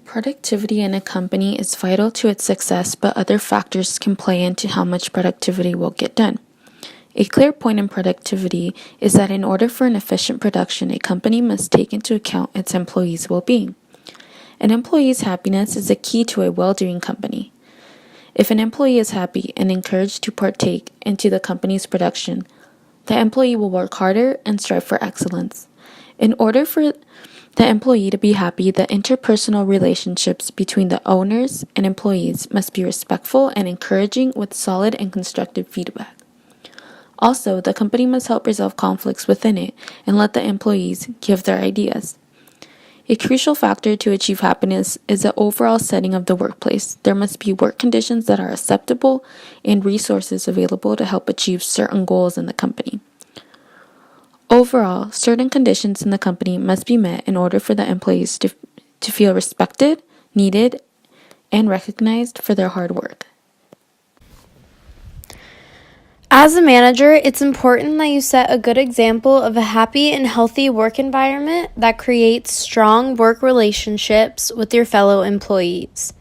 Productivity in a company is vital to its success, but other factors can play into how much productivity will get done. A clear point in productivity is that in order for an efficient production, a company must take into account its employees' well-being. An employee's happiness is a key to a well-doing company. If an employee is happy and encouraged to partake into the company's production, the employee will work harder and strive for excellence. In order for the employee to be happy, the interpersonal relationships between the owners and employees must be respectful and encouraging with solid and constructive feedback. Also, the company must help resolve conflicts within it and let the employees give their ideas. A crucial factor to achieve happiness is the overall setting of the workplace. There must be work conditions that are acceptable and resources available to help achieve certain goals in the company. Overall, certain conditions in the company must be met in order for the employees to feel respected, needed, and recognized for their hard work. As a manager, it's important that you set a good example of a happy and healthy work environment that creates strong work relationships with your fellow employees.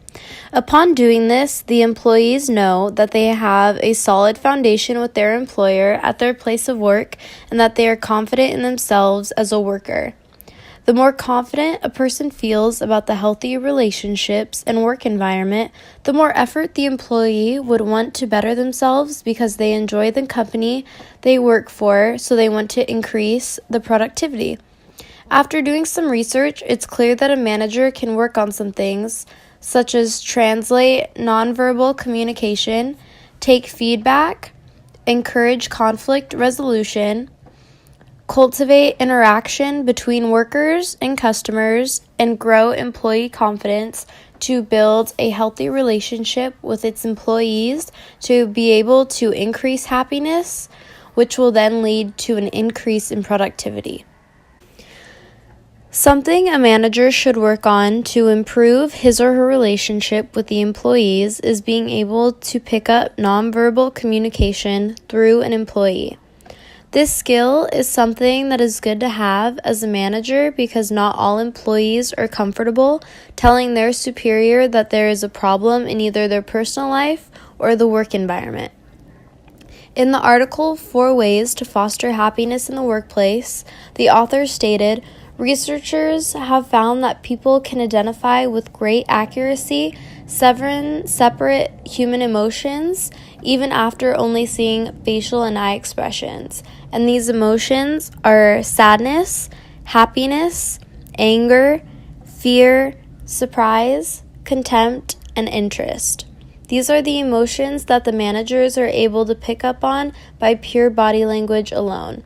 Upon doing this, the employees know that they have a solid foundation with their employer at their place of work and that they are confident in themselves as a worker. The more confident a person feels about the healthy relationships and work environment, the more effort the employee would want to better themselves because they enjoy the company they work for, so they want to increase the productivity. After doing some research, it's clear that a manager can work on some things, such as translate nonverbal communication, take feedback, encourage conflict resolution, cultivate interaction between workers and customers, and grow employee confidence to build a healthy relationship with its employees to be able to increase happiness, which will then lead to an increase in productivity. Something a manager should work on to improve his or her relationship with the employees is being able to pick up nonverbal communication through an employee. This skill is something that is good to have as a manager because not all employees are comfortable telling their superior that there is a problem in either their personal life or the work environment. In the article, 4 Ways to Foster Happiness in the Workplace, the author stated, researchers have found that people can identify with great accuracy 7 separate human emotions even after only seeing facial and eye expressions. And these emotions are sadness, happiness, anger, fear, surprise, contempt, and interest. These are the emotions that the managers are able to pick up on by pure body language alone.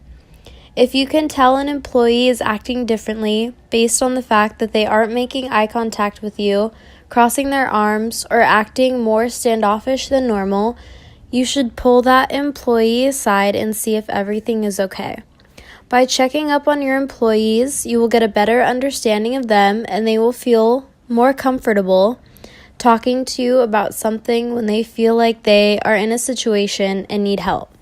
If you can tell an employee is acting differently based on the fact that they aren't making eye contact with you, crossing their arms, or acting more standoffish than normal, you should pull that employee aside and see if everything is okay. By checking up on your employees, you will get a better understanding of them and they will feel more comfortable talking to you about something when they feel like they are in a situation and need help.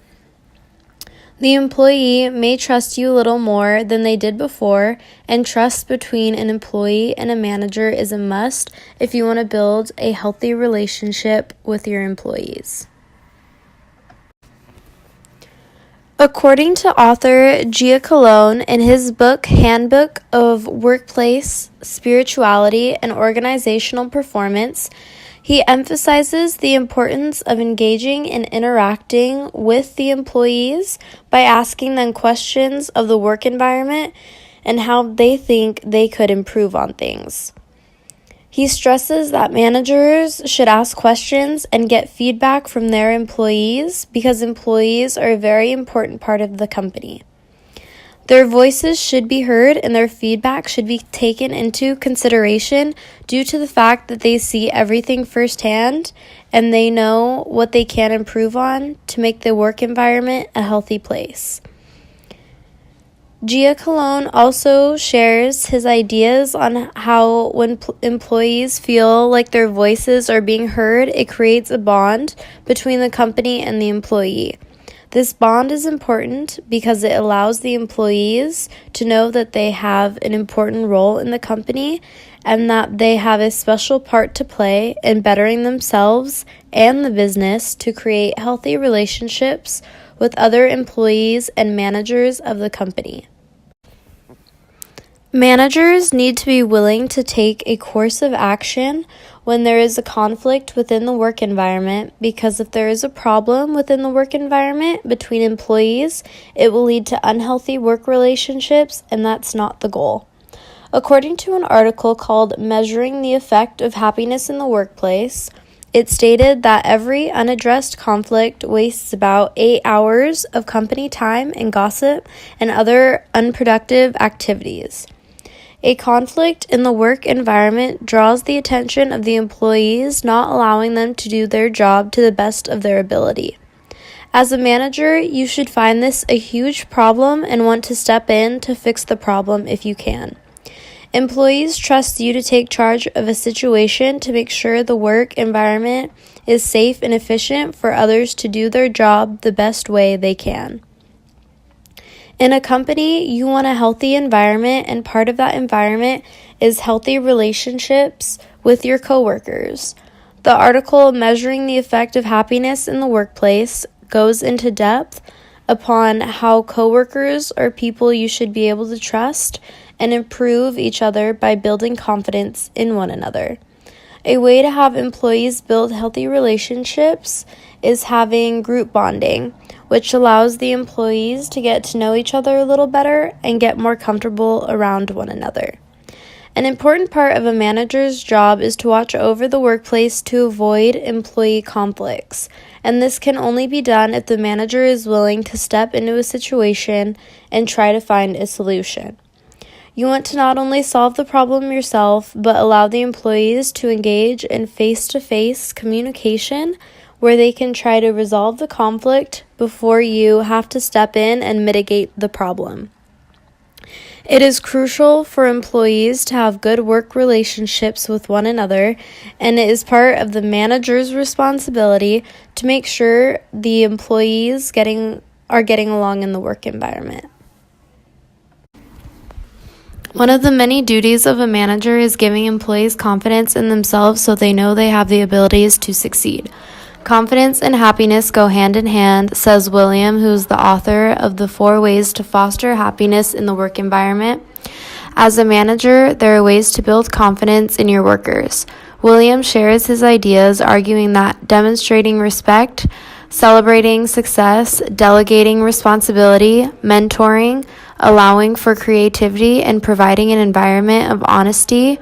The employee may trust you a little more than they did before, and trust between an employee and a manager is a must if you want to build a healthy relationship with your employees. According to author Gia Colon in his book Handbook of Workplace Spirituality and Organizational Performance, he emphasizes the importance of engaging and interacting with the employees by asking them questions of the work environment and how they think they could improve on things. He stresses that managers should ask questions and get feedback from their employees because employees are a very important part of the company. Their voices should be heard and their feedback should be taken into consideration due to the fact that they see everything firsthand and they know what they can improve on to make the work environment a healthy place. Gia Colon also shares his ideas on how when employees feel like their voices are being heard, it creates a bond between the company and the employee. This bond is important because it allows the employees to know that they have an important role in the company and that they have a special part to play in bettering themselves and the business to create healthy relationships with other employees and managers of the company. Managers need to be willing to take a course of action when there is a conflict within the work environment, because if there is a problem within the work environment between employees, it will lead to unhealthy work relationships, and that's not the goal. According to an article called Measuring the Effect of Happiness in the Workplace, it stated that every unaddressed conflict wastes about 8 hours of company time and gossip and other unproductive activities. A conflict in the work environment draws the attention of the employees, not allowing them to do their job to the best of their ability. As a manager, you should find this a huge problem and want to step in to fix the problem if you can. Employees trust you to take charge of a situation to make sure the work environment is safe and efficient for others to do their job the best way they can. In a company, you want a healthy environment, and part of that environment is healthy relationships with your coworkers. The article Measuring the Effect of Happiness in the Workplace goes into depth upon how coworkers are people you should be able to trust and improve each other by building confidence in one another. A way to have employees build healthy relationships is having group bonding, which allows the employees to get to know each other a little better and get more comfortable around one another. An important part of a manager's job is to watch over the workplace to avoid employee conflicts, and this can only be done if the manager is willing to step into a situation and try to find a solution. You want to not only solve the problem yourself, but allow the employees to engage in face-to-face communication where they can try to resolve the conflict before you have to step in and mitigate the problem. It is crucial for employees to have good work relationships with one another, and it is part of the manager's responsibility to make sure the employees are getting along in the work environment. One of the many duties of a manager is giving employees confidence in themselves so they know they have the abilities to succeed. Confidence and happiness go hand in hand, says William, who is the author of the 4 Ways to Foster Happiness in the Work Environment. As a manager, there are ways to build confidence in your workers. William shares his ideas, arguing that demonstrating respect, celebrating success, delegating responsibility, mentoring, allowing for creativity, and providing an environment of honesty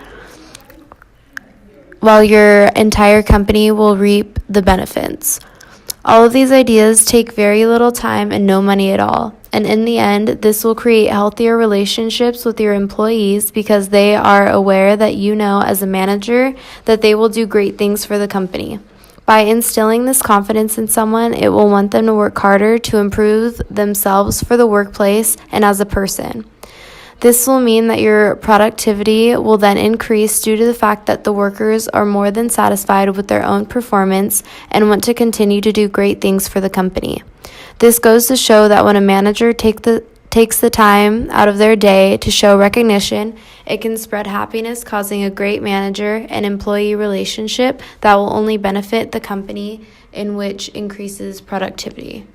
while your entire company will reap the benefits. All of these ideas take very little time and no money at all. And in the end, this will create healthier relationships with your employees because they are aware that you know as a manager that they will do great things for the company. By instilling this confidence in someone, it will want them to work harder to improve themselves for the workplace and as a person. This will mean that your productivity will then increase due to the fact that the workers are more than satisfied with their own performance and want to continue to do great things for the company. This goes to show that when a manager takes the time out of their day to show recognition, it can spread happiness, causing a great manager and employee relationship that will only benefit the company, in which increases productivity.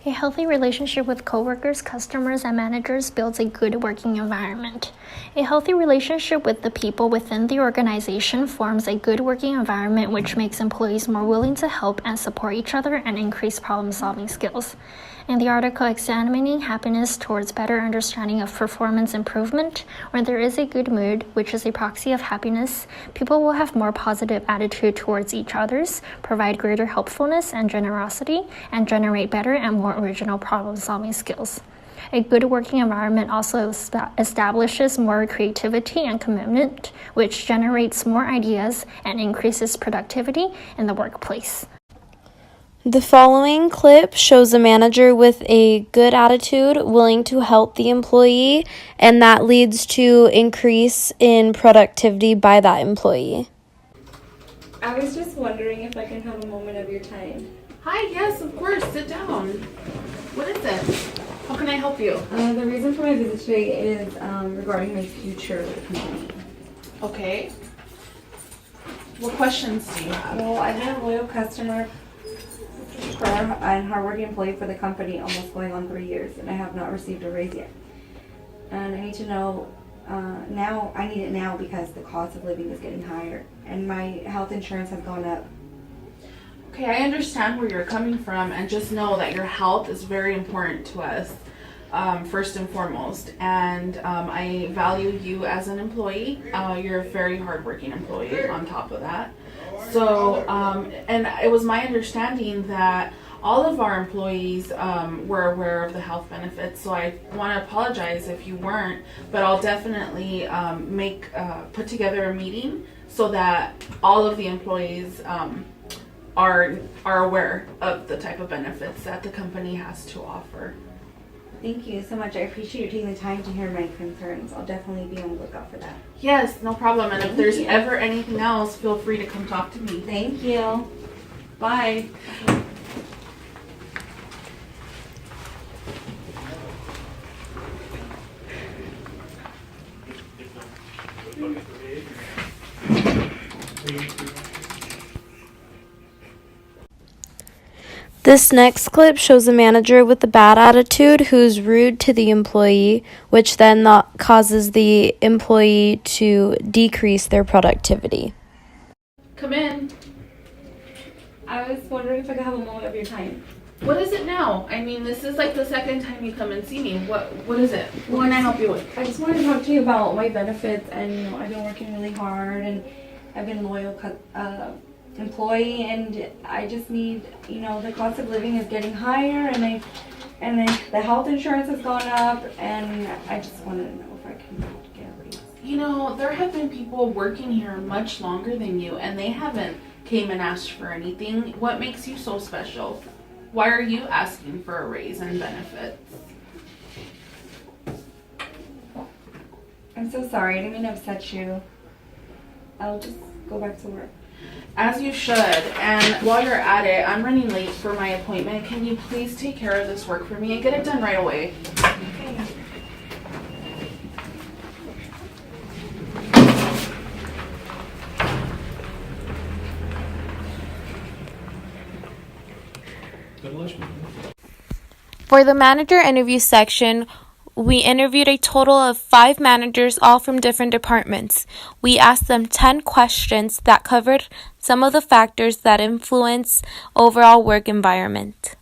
A healthy relationship with coworkers, customers, and managers builds a good working environment. A healthy relationship with the people within the organization forms a good working environment, which makes employees more willing to help and support each other and increase problem-solving skills. In the article Examining Happiness Towards Better Understanding of Performance Improvement, when there is a good mood, which is a proxy of happiness, people will have more positive attitude towards each others, provide greater helpfulness and generosity, and generate better and more original problem-solving skills. A good working environment also establishes more creativity and commitment, which generates more ideas and increases productivity in the workplace. The following clip shows a manager with a good attitude willing to help the employee, and that leads to increase in productivity by that employee. I was just wondering if I can have a moment of your time. Hi, yes, of course. Sit down. What is it? How can I help you? The reason for my visit today is regarding my future with the company. Okay. What questions do you have? Well, I've been a loyal customer and hardworking employee for the company almost going on 3 years, and I have not received a raise yet. And I need to know now, I need it now because the cost of living is getting higher and my health insurance has gone up. Okay, I understand where you're coming from, and just know that your health is very important to us, first and foremost. And I value you as an employee. You're a very hardworking employee on top of that. So, and it was my understanding that all of our employees were aware of the health benefits. So I want to apologize if you weren't, but I'll definitely put together a meeting so that all of the employees are aware of the type of benefits that the company has to offer. Thank you so much. I appreciate you taking the time to hear my concerns. I'll definitely be on the lookout for that. Yes, no problem. And if Thank there's you. ever anything else, feel free to come talk to me. Thank you. Bye. This next clip shows a manager with a bad attitude who's rude to the employee, which then causes the employee to decrease their productivity. Come in. I was wondering if I could have a moment of your time. What is it now? I mean, this is like the second time you come and see me. What is it? What can I help you with? I just wanted to talk to you about my benefits, and I've been working really hard, and I've been a loyal employee, and I just need, the cost of living is getting higher, and then the health insurance has gone up, and I just want to know if I can get a raise. There have been people working here much longer than you, and they haven't came and asked for anything. What makes you so special? Why are you asking for a raise and benefits? I'm so sorry. I didn't mean to upset you. I'll just go back to work. As you should. And while you're at it, I'm running late for my appointment. Can you please take care of this work for me and get it done right away? Okay. For the manager interview section, we interviewed a total of 5 managers, all from different departments. We asked them 10 questions that covered some of the factors that influence overall work environment.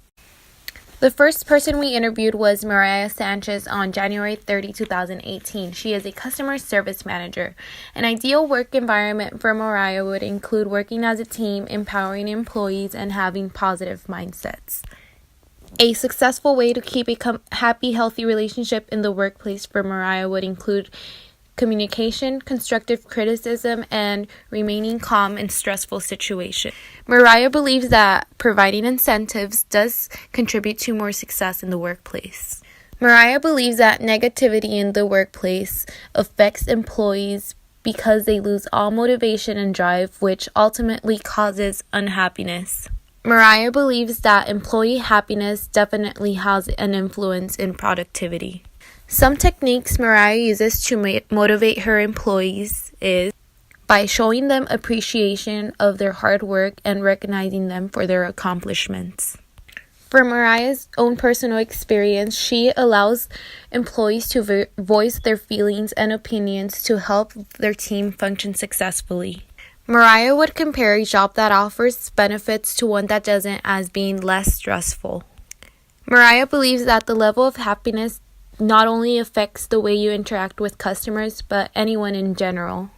The first person we interviewed was Mariah Sanchez on January 30, 2018. She is a customer service manager. An ideal work environment for Mariah would include working as a team, empowering employees, and having positive mindsets. A successful way to keep a happy, healthy relationship in the workplace for Mariah would include communication, constructive criticism, and remaining calm in stressful situations. Mariah believes that providing incentives does contribute to more success in the workplace. Mariah believes that negativity in the workplace affects employees because they lose all motivation and drive, which ultimately causes unhappiness. Mariah believes that employee happiness definitely has an influence in productivity. Some techniques Mariah uses to motivate her employees is by showing them appreciation of their hard work and recognizing them for their accomplishments. For Mariah's own personal experience, she allows employees to voice their feelings and opinions to help their team function successfully. Mariah would compare a job that offers benefits to one that doesn't as being less stressful. Mariah believes that the level of happiness not only affects the way you interact with customers, but anyone in general.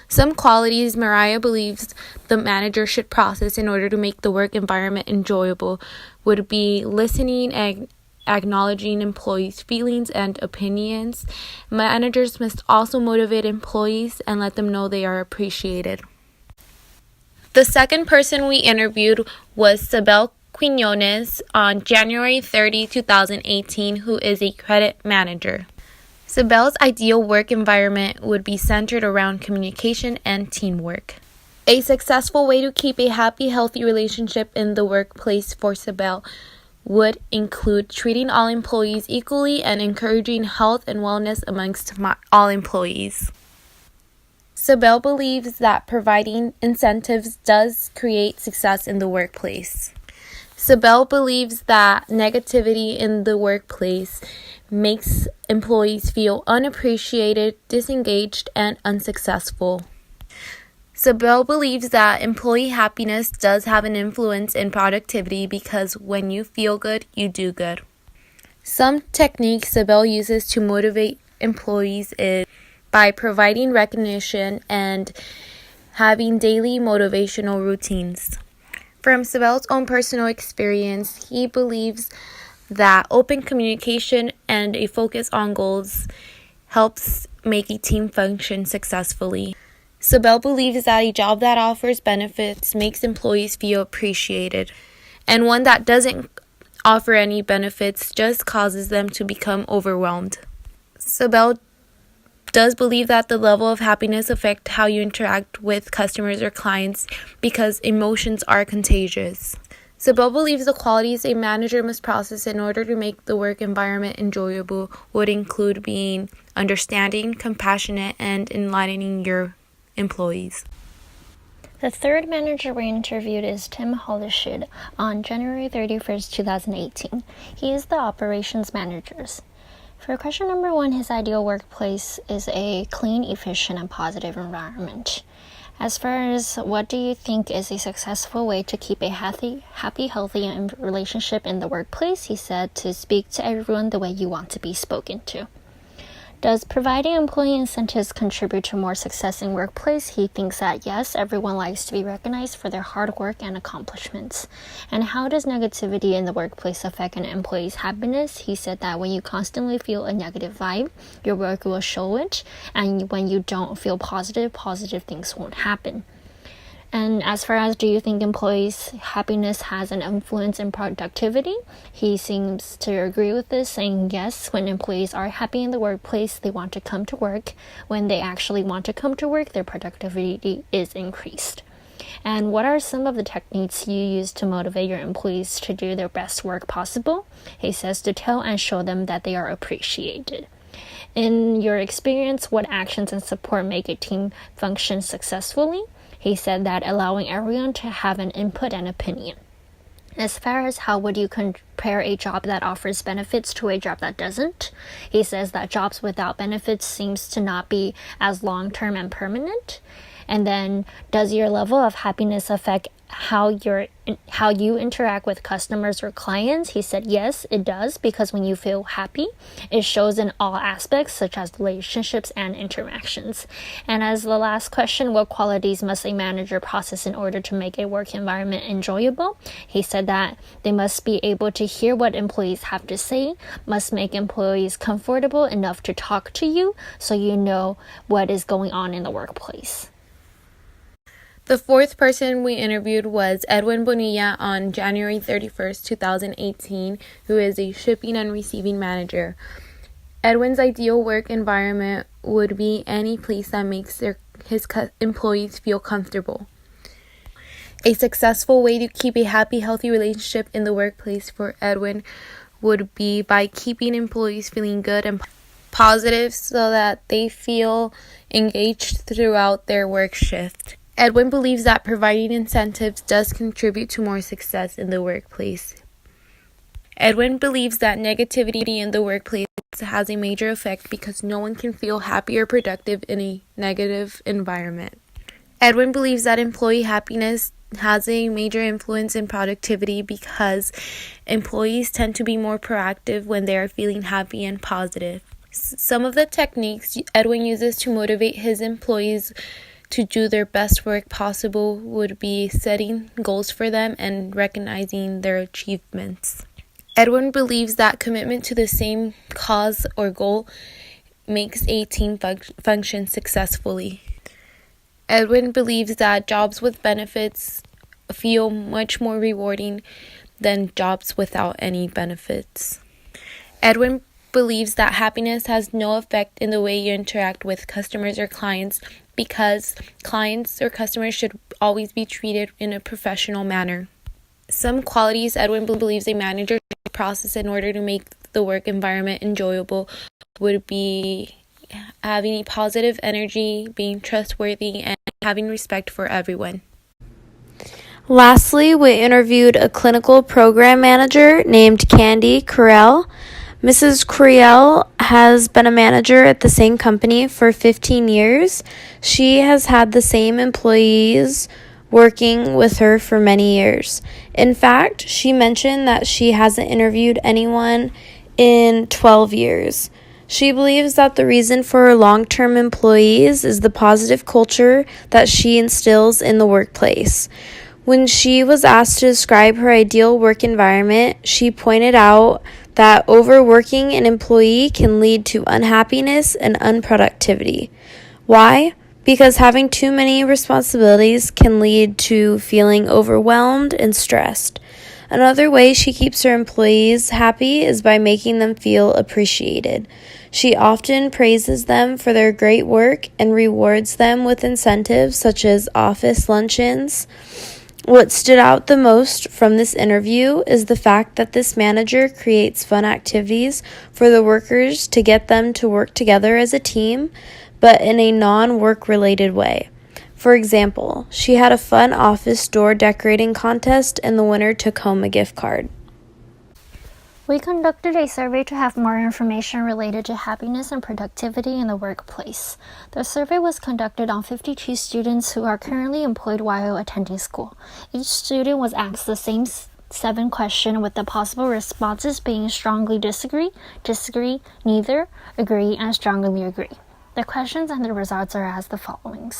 Some qualities Mariah believes the manager should process in order to make the work environment enjoyable would be listening and acknowledging employees' feelings and opinions. Managers must also motivate employees and let them know they are appreciated. The second person we interviewed was Sabel Quinones on January 30, 2018, who is a credit manager. Sabel's ideal work environment would be centered around communication and teamwork. A successful way to keep a happy, healthy relationship in the workplace for Sibel would include treating all employees equally and encouraging health and wellness amongst all employees. Sibel believes that providing incentives does create success in the workplace. Sibel believes that negativity in the workplace makes employees feel unappreciated, disengaged, and unsuccessful. Sibel believes that employee happiness does have an influence in productivity because when you feel good, you do good. Some techniques Sibel uses to motivate employees is by providing recognition and having daily motivational routines. From Sibel's own personal experience, he believes that open communication and a focus on goals helps make a team function successfully. Sibel believes that a job that offers benefits makes employees feel appreciated, and one that doesn't offer any benefits just causes them to become overwhelmed. Sibel does believe that the level of happiness affects how you interact with customers or clients because emotions are contagious. Sibel believes the qualities a manager must possess in order to make the work environment enjoyable would include being understanding, compassionate, and enlightening your employees. The third manager we interviewed is Tim Hollishid on January 31st, 2018. He is the operations manager. For question number 1, his ideal workplace is a clean, efficient, and positive environment. As far as what do you think is a successful way to keep a happy, healthy relationship in the workplace, he said to speak to everyone the way you want to be spoken to. Does providing employee incentives contribute to more success in workplace? He thinks that yes, everyone likes to be recognized for their hard work and accomplishments. And how does negativity in the workplace affect an employee's happiness? He said that when you constantly feel a negative vibe, your work will show it, and when you don't feel positive things won't happen. And as far as do you think employees' happiness has an influence in productivity? He seems to agree with this, saying yes, when employees are happy in the workplace, they want to come to work. When they actually want to come to work, their productivity is increased. And what are some of the techniques you use to motivate your employees to do their best work possible? He says to tell and show them that they are appreciated. In your experience, what actions and support make a team function successfully? He said that allowing everyone to have an input and opinion. As far as how would you compare a job that offers benefits to a job that doesn't? He says that jobs without benefits seems to not be as long-term and permanent. And then, does your level of happiness affect how you interact with customers or clients? He said yes, it does, because when you feel happy, it shows in all aspects such as relationships and interactions. And as the last question, what qualities must a manager possess in order to make a work environment enjoyable? He said that they must be able to hear what employees have to say, must make employees comfortable enough to talk to you so you know what is going on in the workplace. The fourth person we interviewed was Edwin Bonilla on January 31st, 2018, who is a shipping and receiving manager. Edwin's ideal work environment would be any place that makes his employees feel comfortable. A successful way to keep a happy, healthy relationship in the workplace for Edwin would be by keeping employees feeling good and positive so that they feel engaged throughout their work shift. Edwin believes that providing incentives does contribute to more success in the workplace. Edwin believes that negativity in the workplace has a major effect because no one can feel happy or productive in a negative environment. Edwin believes that employee happiness has a major influence in productivity because employees tend to be more proactive when they are feeling happy and positive. Some of the techniques Edwin uses to motivate his employees to do their best work possible would be setting goals for them and recognizing their achievements. Edwin believes that commitment to the same cause or goal makes a team function successfully. Edwin believes that jobs with benefits feel much more rewarding than jobs without any benefits. Edwin believes that happiness has no effect in the way you interact with customers or clients because clients or customers should always be treated in a professional manner. Some qualities Edwin believes a manager should process in order to make the work environment enjoyable would be having a positive energy, being trustworthy, and having respect for everyone. Lastly, we interviewed a clinical program manager named Candy Carell. Mrs. Carell has been a manager at the same company for 15 years. She has had the same employees working with her for many years. In fact, she mentioned that she hasn't interviewed anyone in 12 years. She believes that the reason for her long-term employees is the positive culture that she instills in the workplace. When she was asked to describe her ideal work environment, she pointed out that overworking an employee can lead to unhappiness and unproductivity. Why? Because having too many responsibilities can lead to feeling overwhelmed and stressed. Another way she keeps her employees happy is by making them feel appreciated. She often praises them for their great work and rewards them with incentives such as office luncheons. What stood out the most from this interview is the fact that this manager creates fun activities for the workers to get them to work together as a team, but in a non-work related way. For example, she had a fun office door decorating contest and the winner took home a gift card. We conducted a survey to have more information related to happiness and productivity in the workplace. The survey was conducted on 52 students who are currently employed while attending school. Each student was asked the same 7 questions with the possible responses being strongly disagree, neither, agree, and strongly agree. The questions and the results are as the following.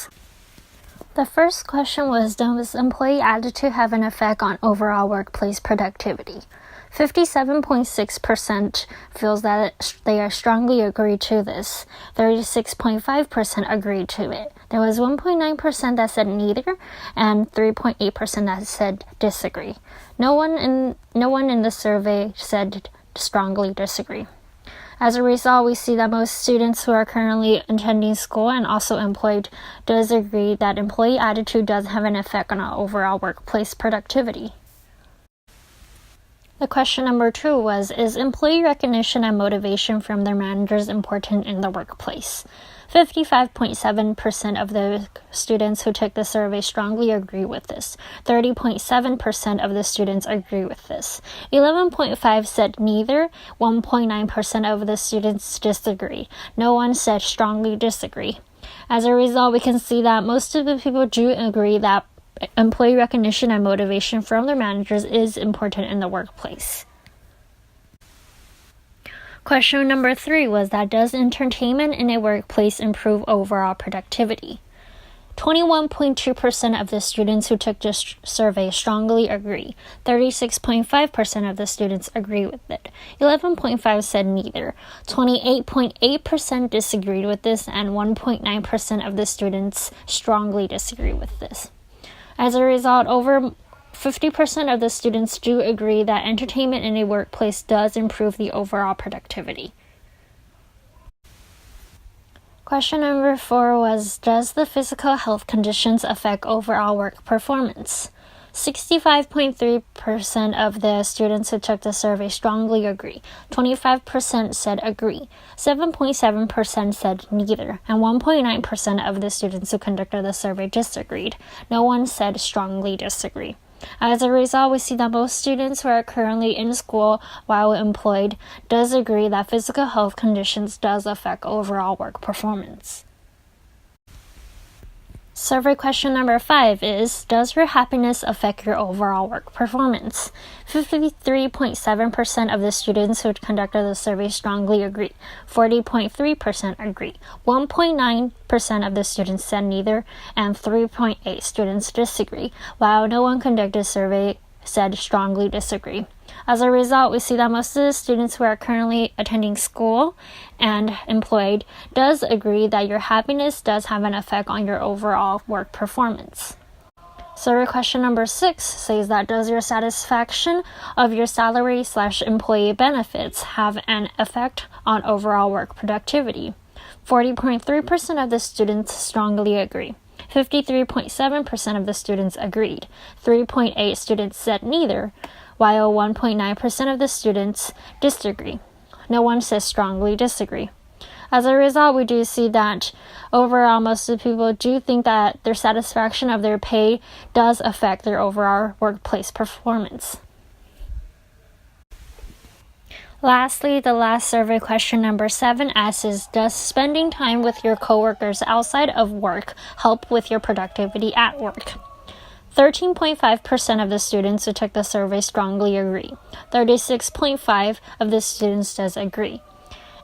The first question was, does employee attitude have an effect on overall workplace productivity? 57.6% feels that they are strongly agree to this. 36.5% agreed to it. There was 1.9% that said neither, and 3.8% that said disagree. No one in the survey said strongly disagree. As a result, we see that most students who are currently attending school and also employed does agree that employee attitude does have an effect on our overall workplace productivity. The question number 2 was, is employee recognition and motivation from their managers important in the workplace? 55.7% of the students who took the survey strongly agree with this. 30.7% of the students agree with this. 11.5% said neither. 1.9% of the students disagree. No one said strongly disagree. As a result, we can see that most of the people do agree that employee recognition and motivation from their managers is important in the workplace. Question number 3 was that does entertainment in a workplace improve overall productivity? 21.2% of the students who took this survey strongly agree. 36.5% of the students agree with it. 11.5% said neither. 28.8% disagreed with this, and 1.9% of the students strongly disagree with this. As a result, over 50% of the students do agree that entertainment in a workplace does improve the overall productivity. Question number 4 was, does the physical health conditions affect overall work performance? 65.3% of the students who took the survey strongly agree. 25% said agree. 7.7% said neither. And 1.9% of the students who conducted the survey disagreed. No one said strongly disagree. As a result, we see that most students who are currently in school while employed does agree that physical health conditions does affect overall work performance. Survey question number 5 is, does your happiness affect your overall work performance? 53.7% of the students who conducted the survey strongly agree. 40.3% agree. 1.9% of the students said neither, and 3.8% students disagree, while no one conducted a survey said strongly disagree. As a result, we see that most of the students who are currently attending school and employed does agree that your happiness does have an effect on your overall work performance. Survey question number 6 says that does your satisfaction of your salary/employee benefits have an effect on overall work productivity? 40.3% of the students strongly agree. 53.7% of the students agreed. 3.8% students said neither, while 1.9% of the students disagree. No one says strongly disagree. As a result, we do see that overall most of the people do think that their satisfaction of their pay does affect their overall workplace performance. Lastly, the last survey question number 7 asks, does spending time with your coworkers outside of work help with your productivity at work? 13.5% of the students who took the survey strongly agree. 36.5% of the students does agree.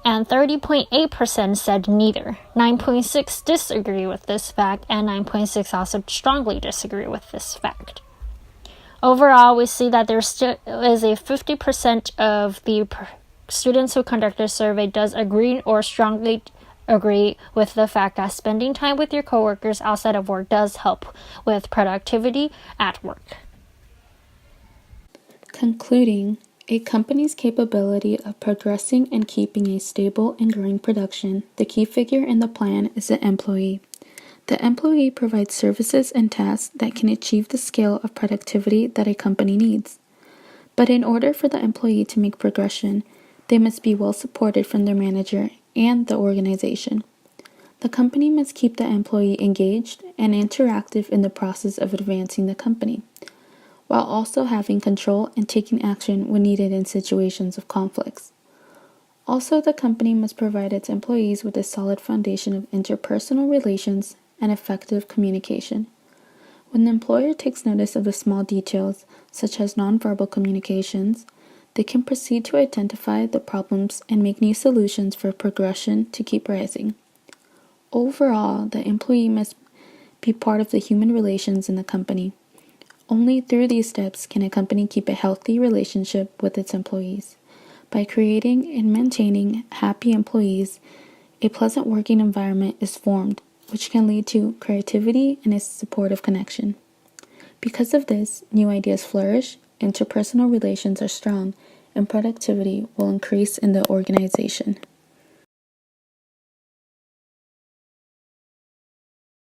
And 30.8% said neither. 9.6% disagree with this fact, and 9.6% also strongly disagree with this fact. Overall, we see that there still is a 50% of the students who conduct the survey does agree or strongly agree with the fact that spending time with your coworkers outside of work does help with productivity at work. Concluding, a company's capability of progressing and keeping a stable and growing production, the key figure in the plan is the employee. The employee provides services and tasks that can achieve the scale of productivity that a company needs. But in order for the employee to make progression, they must be well supported from their manager and the organization. The company must keep the employee engaged and interactive in the process of advancing the company, while also having control and taking action when needed in situations of conflicts. Also, the company must provide its employees with a solid foundation of interpersonal relations and effective communication. When the employer takes notice of the small details, such as nonverbal communications, they can proceed to identify the problems and make new solutions for progression to keep rising. Overall, the employee must be part of the human relations in the company. Only through these steps can a company keep a healthy relationship with its employees. By creating and maintaining happy employees, a pleasant working environment is formed, which can lead to creativity and a supportive connection. Because of this, new ideas flourish, interpersonal relations are strong, and productivity will increase in the organization.